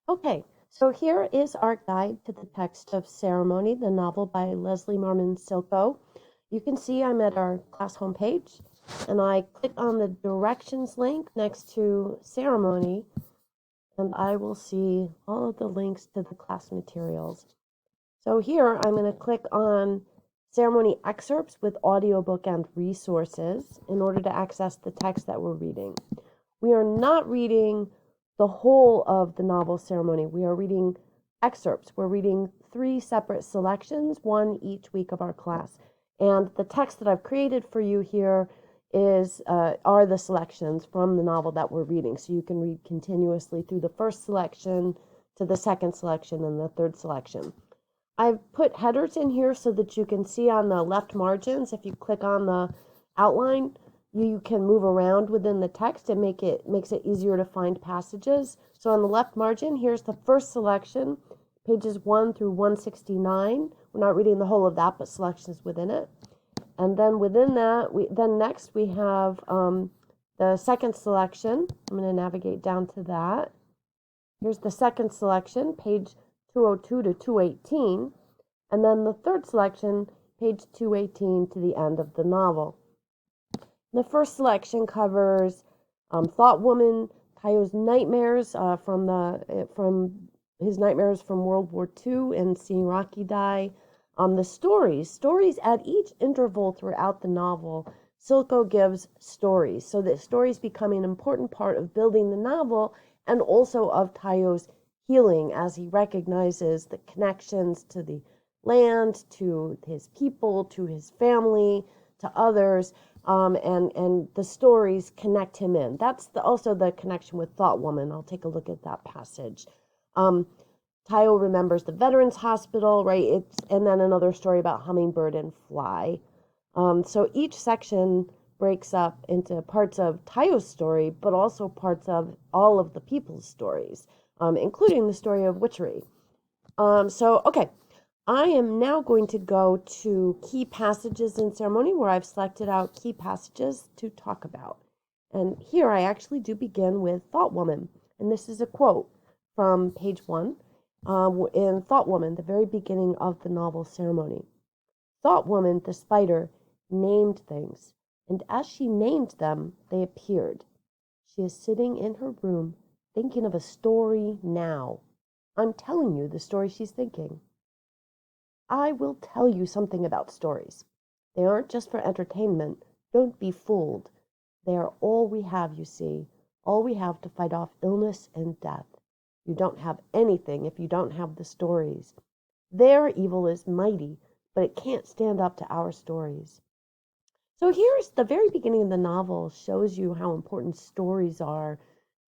Okay, so here is our guide to the text of Ceremony, the novel by Leslie Marmon Silko. You can see I'm at our class homepage, and I click on the directions link next to Ceremony, and I will see all of the links to the class materials. So here I'm going to click on Ceremony excerpts with audiobook and resources in order to access the text that we're reading. We are not reading the whole of the novel Ceremony. We are reading excerpts. We're reading 3 separate selections, one each week of our class. And the text that I've created for you here are the selections from the novel that we're reading. So you can read continuously through the first selection to the second selection and the third selection. I've put headers in here so that you can see on the left margins. If you click on the outline, you can move around within the text and makes it easier to find passages. So on the left margin, here's the first selection, pages 1 through 169. We're not reading the whole of that, but selections within it. And then within that, next we have the second selection. I'm going to navigate down to that. Here's the second selection, page 202 to 218, and then the third selection, page 218 to the end of the novel. The first selection covers Thought Woman, Tayo's nightmares from his nightmares from World War II and seeing Rocky die. The stories at each interval throughout the novel. Silko gives stories, so that stories become an important part of building the novel and also of Tayo's healing as he recognizes the connections to the land, to his people, to his family, to others, and the stories connect him in. That's also the connection with Thought Woman. I'll take a look at that passage. Tayo remembers the Veterans Hospital, right? And then another story about Hummingbird and Fly. So each section breaks up into parts of Tayo's story, but also parts of all of the people's stories, including the story of witchery. Okay, I am now going to go to key passages in Ceremony where I've selected out key passages to talk about. And here I actually do begin with Thought Woman. And this is a quote from page 1 in Thought Woman, the very beginning of the novel Ceremony. Thought Woman, the spider, named things, and as she named them, they appeared. She is sitting in her room thinking of a story now. I'm telling you the story she's thinking. I will tell you something about stories. They aren't just for entertainment. Don't be fooled. They are all we have, you see, all we have to fight off illness and death. You don't have anything if you don't have the stories. Their evil is mighty, but it can't stand up to our stories. So here's the very beginning of the novel shows you how important stories are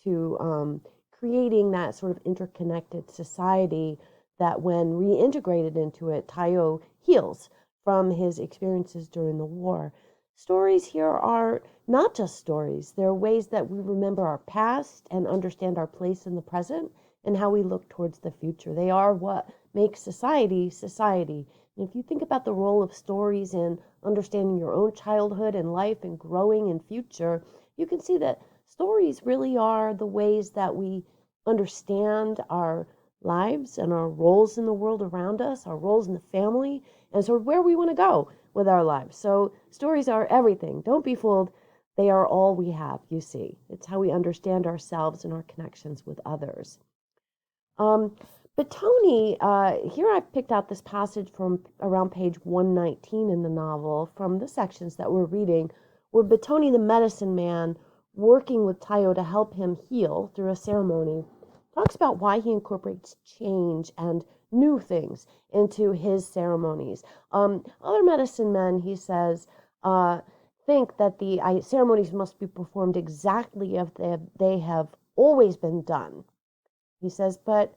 to creating that sort of interconnected society that when reintegrated into it, Tayo heals from his experiences during the war. Stories here are not just stories. They're ways that we remember our past and understand our place in the present and how we look towards the future. They are what makes society society. And if you think about the role of stories in understanding your own childhood and life and growing in future, you can see that stories really are the ways that we understand our lives and our roles in the world around us, our roles in the family, and sort of where we want to go with our lives. So stories are everything. Don't be fooled. They are all we have, you see. It's how we understand ourselves and our connections with others. But Tony, here I've picked out this passage from around page 119 in the novel from the sections that we're reading, where Batoni, the medicine man, working with Tayo to help him heal through a ceremony, talks about why he incorporates change and new things into his ceremonies. Other medicine men, he says, think that the ceremonies must be performed exactly as they have always been done. He says, but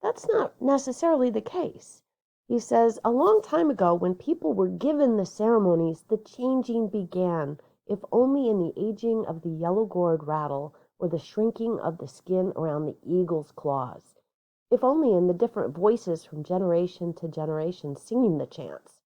that's not necessarily the case. He says, a long time ago, when people were given the ceremonies, the changing began, if only in the aging of the yellow gourd rattle or the shrinking of the skin around the eagle's claws, if only in the different voices from generation to generation singing the chants.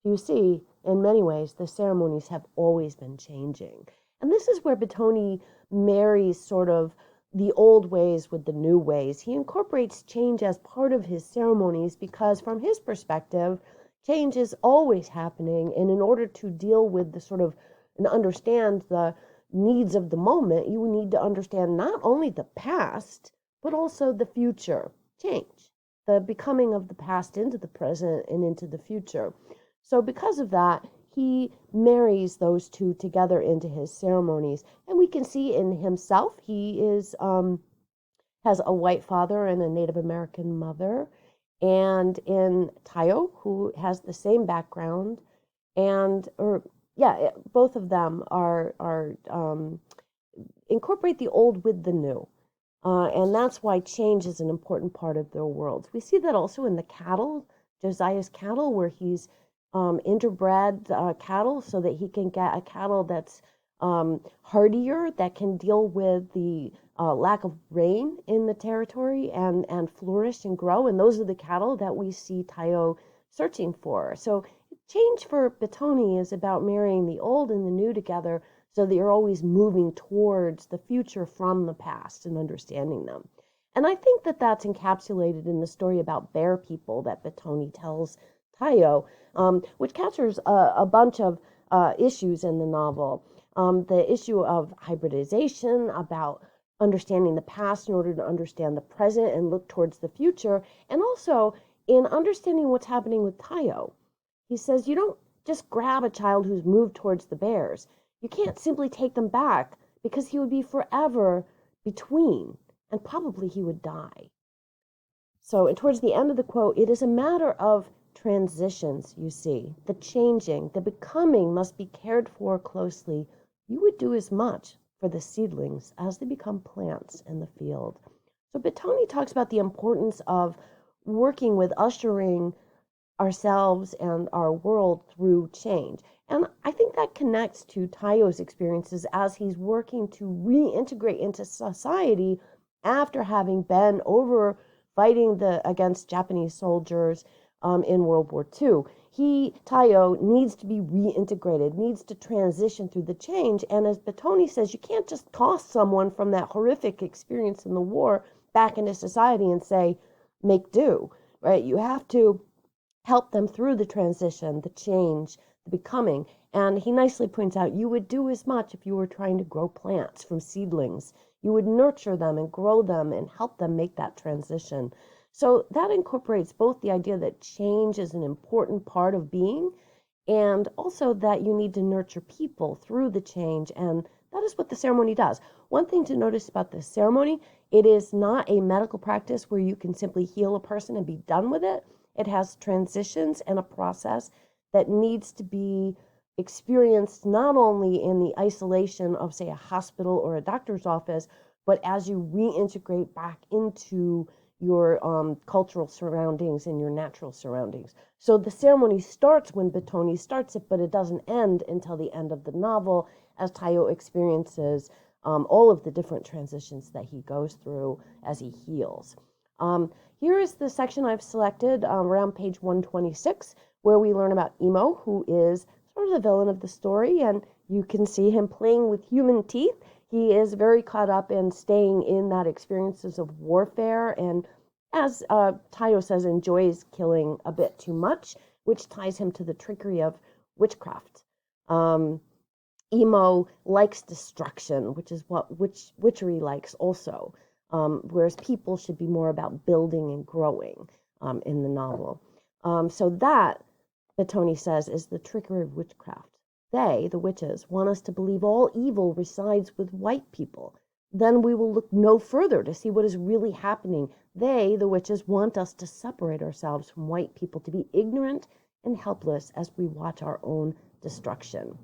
You see, in many ways, the ceremonies have always been changing. And this is where Batoni marries sort of the old ways with the new ways. He incorporates change as part of his ceremonies because, from his perspective, change is always happening. And in order to deal with the sort of and understand the needs of the moment, you need to understand not only the past, but also the future. Change, the becoming of the past into the present and into the future. So, because of that, he marries those two together into his ceremonies. And we can see in himself, he is has a white father and a Native American mother. And in Tayo, who has the same background, and or yeah, both of them are incorporate the old with the new. And that's why change is an important part of their worlds. We see that also in the cattle, Josiah's cattle, where he's interbred cattle so that he can get a cattle that's hardier, that can deal with the lack of rain in the territory and flourish and grow. And those are the cattle that we see Tayo searching for. So change for Betoni is about marrying the old and the new together so that you're always moving towards the future from the past and understanding them. And I think that that's encapsulated in the story about bear people that Betoni tells Tayo, which captures a bunch of issues in the novel. The issue of hybridization, about understanding the past in order to understand the present and look towards the future, and also in understanding what's happening with Tayo. He says, you don't just grab a child who's moved towards the bears. You can't simply take them back because he would be forever between, and probably he would die. So, and towards the end of the quote, it is a matter of transitions, you see. The changing, the becoming must be cared for closely. You would do as much for the seedlings as they become plants in the field. So Betoni talks about the importance of working with ushering ourselves and our world through change. And I think that connects to Tayo's experiences as he's working to reintegrate into society after having been over fighting against Japanese soldiers in World War II. Tayo, needs to be reintegrated, needs to transition through the change. And as Betoni says, you can't just toss someone from that horrific experience in the war back into society and say, make do, right? You have to help them through the transition, the change, the becoming. And he nicely points out, you would do as much if you were trying to grow plants from seedlings. You would nurture them and grow them and help them make that transition. So that incorporates both the idea that change is an important part of being and also that you need to nurture people through the change. And that is what the ceremony does. One thing to notice about the ceremony, it is not a medical practice where you can simply heal a person and be done with it. It has transitions and a process that needs to be experienced not only in the isolation of, say, a hospital or a doctor's office, but as you reintegrate back into your cultural surroundings and your natural surroundings. So the ceremony starts when Betoni starts it, but it doesn't end until the end of the novel as Tayo experiences all of the different transitions that he goes through as he heals. Here is the section I've selected around page 126, where we learn about Imo, who is sort of the villain of the story, and you can see him playing with human teeth. He is very caught up in staying in that experiences of warfare, and as Tayo says, enjoys killing a bit too much, which ties him to the trickery of witchcraft. Imo likes destruction, which is what witchery likes also. Whereas people should be more about building and growing in the novel. So that, Betoni says, is the trickery of witchcraft. They, the witches, want us to believe all evil resides with white people. Then we will look no further to see what is really happening. They, the witches, want us to separate ourselves from white people, to be ignorant and helpless as we watch our own destruction.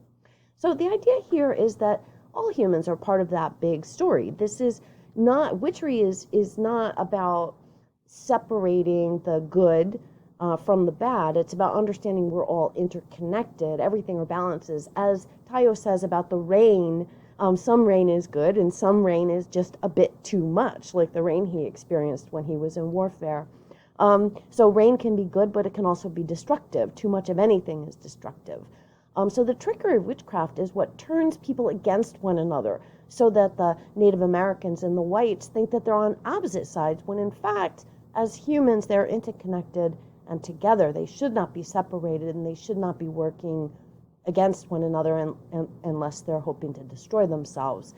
So the idea here is that all humans are part of that big story. This is not, witchery is not about separating the good from the bad. It's about understanding we're all interconnected. Everything balances. As Tayo says about the rain, some rain is good and some rain is just a bit too much, like the rain he experienced when he was in warfare. So rain can be good, but it can also be destructive. Too much of anything is destructive. So the trickery of witchcraft is what turns people against one another. so that the Native Americans and the whites think that they're on opposite sides, when in fact, as humans, they're interconnected and together. They should not be separated, and they should not be working against one another unless they're hoping to destroy themselves,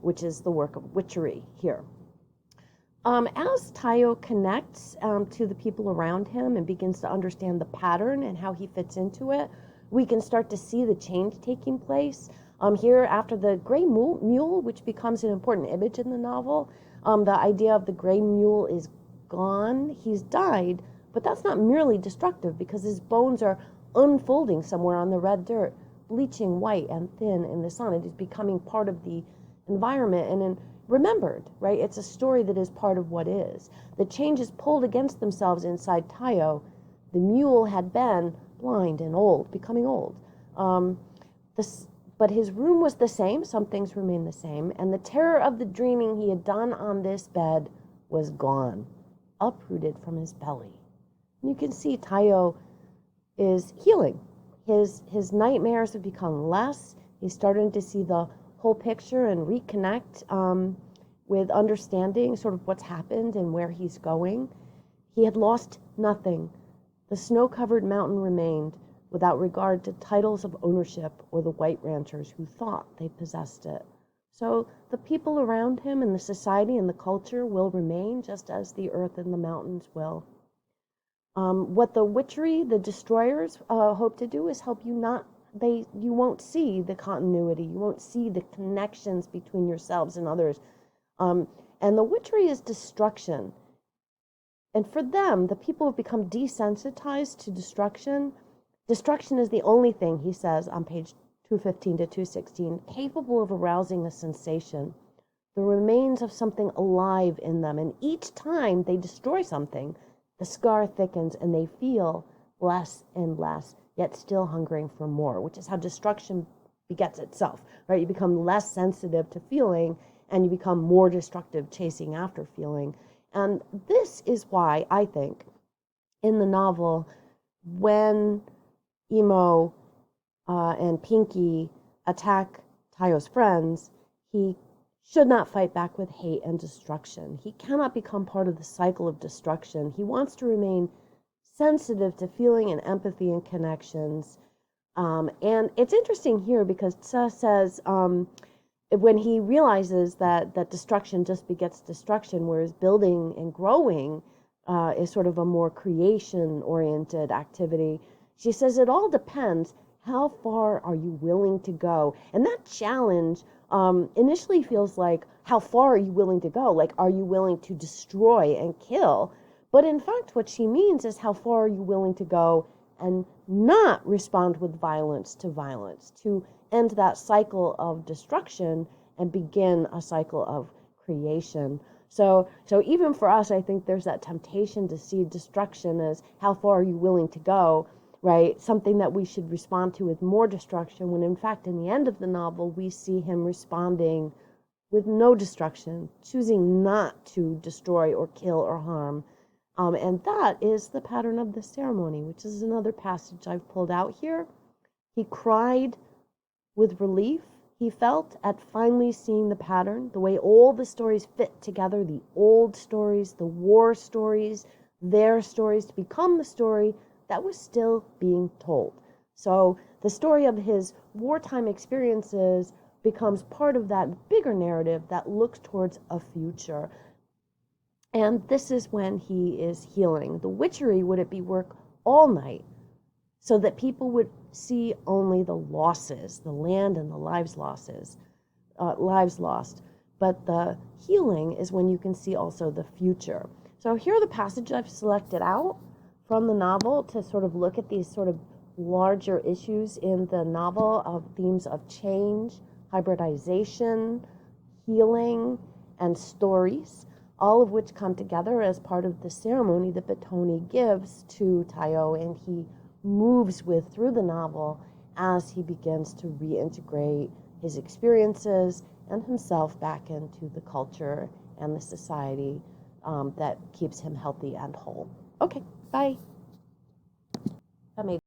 which is the work of witchery here. As Tayo connects to the people around him and begins to understand the pattern and how he fits into it, we can start to see the change taking place. Here, after the gray mule, which becomes an important image in the novel, the idea of the gray mule is gone. He's died, but that's not merely destructive, because his bones are unfolding somewhere on the red dirt, bleaching white and thin in the sun. It is becoming part of the environment and remembered, right? It's a story that is part of what is. The changes pulled against themselves inside Tayo. The mule had been blind and old, becoming old. But his room was the same. Some things remained the same. And the terror of the dreaming he had done on this bed was gone, uprooted from his belly. And you can see Tayo is healing. His nightmares have become less. He's starting to see the whole picture and reconnect with understanding sort of what's happened and where he's going. He had lost nothing. The snow-covered mountain remained, without regard to titles of ownership or the white ranchers who thought they possessed it. So the people around him and the society and the culture will remain, just as the earth and the mountains will. What the witchery, the destroyers, hope to do is help you you won't see the continuity, you won't see the connections between yourselves and others. And the witchery is destruction. And for them, the people have become desensitized to destruction. Destruction is the only thing, he says on page 215 to 216, capable of arousing a sensation, the remains of something alive in them. And each time they destroy something, the scar thickens and they feel less and less, yet still hungering for more, which is how destruction begets itself, right? You become less sensitive to feeling and you become more destructive, chasing after feeling. And this is why I think in the novel, when Emo and Pinky attack Tayo's friends, he should not fight back with hate and destruction. He cannot become part of the cycle of destruction. He wants to remain sensitive to feeling and empathy and connections. And it's interesting here because Tsa says when he realizes that destruction just begets destruction, whereas building and growing is sort of a more creation-oriented activity, she says it all depends. How far are you willing to go? And that challenge initially feels like, how far are you willing to go? Like, are you willing to destroy and kill? But in fact, what she means is, how far are you willing to go and not respond with violence, to end that cycle of destruction and begin a cycle of creation. So even for us, I think there's that temptation to see destruction as, how far are you willing to go, right? Something that we should respond to with more destruction, when in fact, in the end of the novel, we see him responding with no destruction, choosing not to destroy or kill or harm. And that is the pattern of the ceremony, which is another passage I've pulled out here. He cried with relief, he felt, at finally seeing the pattern, the way all the stories fit together, the old stories, the war stories, their stories, to become the story that was still being told. So the story of his wartime experiences becomes part of that bigger narrative that looks towards a future. And this is when he is healing. The witchery would it be work all night so that people would see only the losses, the land and the lives lost. But the healing is when you can see also the future. So here are the passages I've selected out from the novel to sort of look at these sort of larger issues in the novel of themes of change, hybridization, healing, and stories, all of which come together as part of the ceremony that Batoni gives to Tayo, and he moves with through the novel as he begins to reintegrate his experiences and himself back into the culture and the society that keeps him healthy and whole. Okay, bye. That made